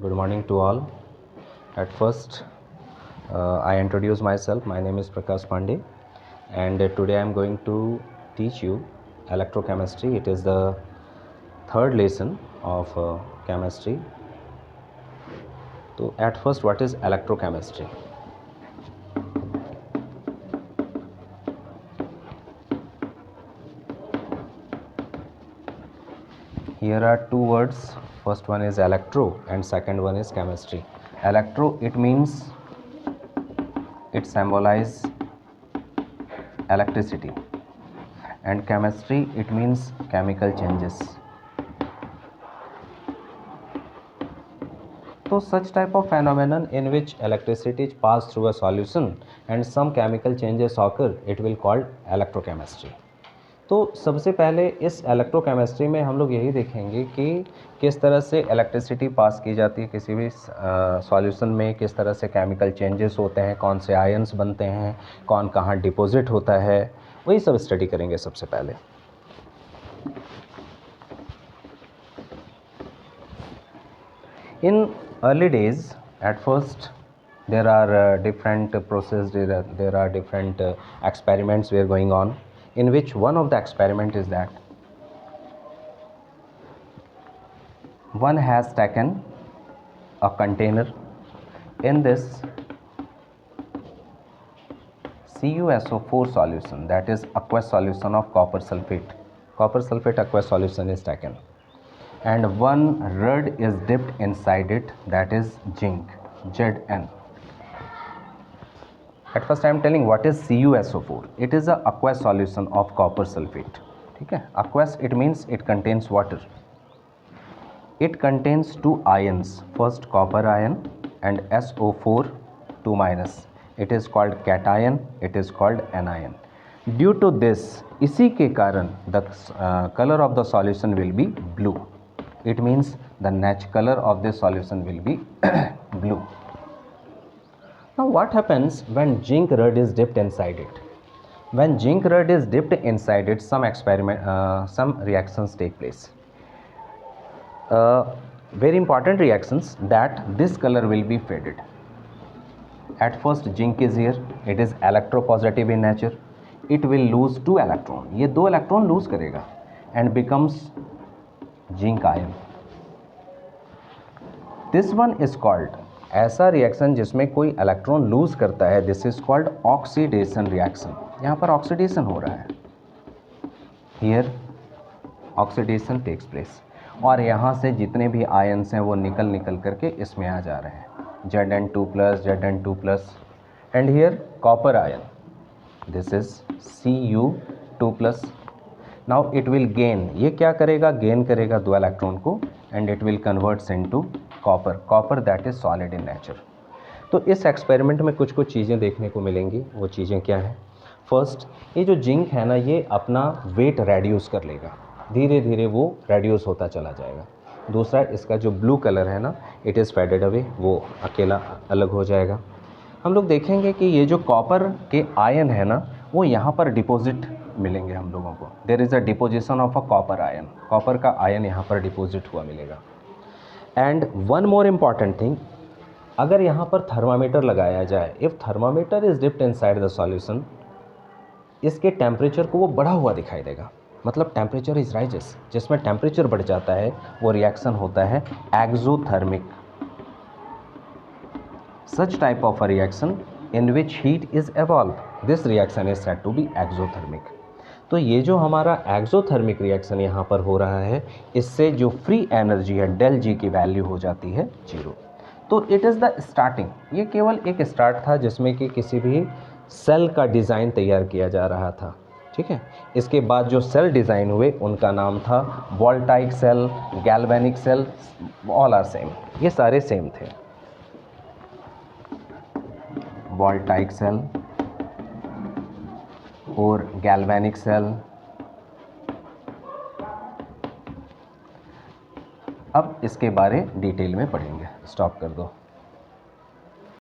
Good morning to all. At first, I introduce myself. My name is Prakash Pandey, and today I am going to teach you electrochemistry. It is the third lesson of chemistry. So, at first, what is electrochemistry? Here are two words. First one is electro, and second one is chemistry. Electro, it means it symbolizes electricity, and chemistry, it means chemical changes. So such type of phenomenon in which electricity is passed through a solution and some chemical changes occur, it will called electrochemistry. तो सबसे पहले इस electrochemistry में हम लोग यही देखेंगे कि किस तरह से इलेक्ट्रिसिटी पास की जाती है किसी भी सॉल्यूशन में, किस तरह से केमिकल चेंजेस होते हैं, कौन से आयंस बनते हैं, कौन कहाँ डिपॉजिट होता है, वही सब स्टडी करेंगे सबसे पहले. In early days, at first, there are different processes, there are different experiments were going on, in which one of the experiment is that one has taken a container. In this CuSO4 solution, that is aqueous solution of copper sulfate aqueous solution is taken, and one rod is dipped inside it, that is zinc, Zn. At first I am telling what is CuSO4. It is a aqueous solution of copper sulfate. Okay? Aqueous, it means it contains water. It contains two ions, first copper ion and SO4 2 minus. It is called cation, it is called anion. Due to this, इसी के कारण the color of the solution will be blue. It means the natural color of this solution will be blue. Now what happens when zinc rod is dipped inside it? When zinc rod is dipped inside it, some reactions take place. Very important reactions, that this color will be faded. At first zinc is here, it is electropositive in nature. It will lose 2 electron. ये 2 electron lose करेगा and becomes zinc ion. This one is called, ऐसा reaction जिसमें कोई electron lose करता है, this is called oxidation reaction. यहाँ पर oxidation हो रहा है, हियर ऑक्सीडेशन टेक्स प्लेस, और यहाँ से जितने भी आयन्स हैं वो निकल करके इसमें आ जा रहे हैं, Zn2+, Zn2+, and here copper ion, this is Cu2+. Now it will gain, ये क्या करेगा, गेन करेगा 2 इलेक्ट्रॉन को, and it will converts into copper that is solid in nature. तो इस एक्सपेरिमेंट में कुछ चीज़ें देखने को मिलेंगी. वो चीज़ें क्या हैं? फर्स्ट, ये जो जिंक है ना, ये अपना वेट रेड्यूस कर लेगा, धीरे धीरे वो रेड्यूस होता चला जाएगा. दूसरा, इसका जो ब्लू कलर है ना, इट इज़ फेडेड अवे, वो अकेला अलग हो जाएगा. हम लोग देखेंगे कि ये जो कॉपर के आयन है ना, वो यहाँ पर डिपॉजिट मिलेंगे हम लोगों को. There is a deposition of a copper ion, copper का आयन यहाँ पर डिपॉजिट हुआ मिलेगा. And one more important thing, अगर यहाँ पर थर्मामीटर लगाया जाए, if thermometer is dipped inside the solution, इसके टेम्परेचर को वो बढ़ा हुआ दिखाई देगा. मतलब टेम्परेचर इज राइजेस, जिसमें टेम्परेचर बढ़ जाता है वो रिएक्शन होता है exothermic. Such type of a reaction in which heat is evolve, this reaction is said to be exothermic. तो ये जो हमारा एक्सोथर्मिक रिएक्शन यहाँ पर हो रहा है, इससे जो फ्री एनर्जी है डेल जी की वैल्यू हो जाती है 0. तो इट इज़ द स्टार्टिंग, ये केवल एक स्टार्ट था जिसमें कि किसी भी सेल का डिज़ाइन तैयार किया जा रहा था. ठीक है, इसके बाद जो सेल डिज़ाइन हुए उनका नाम था voltaic cell, galvanic cell, all are same, ये सारे सेम थे. वोल्टाइक सेल और गैल्वेनिक सेल. अब इसके बारे डिटेल में पढ़ेंगे. स्टॉप कर दो.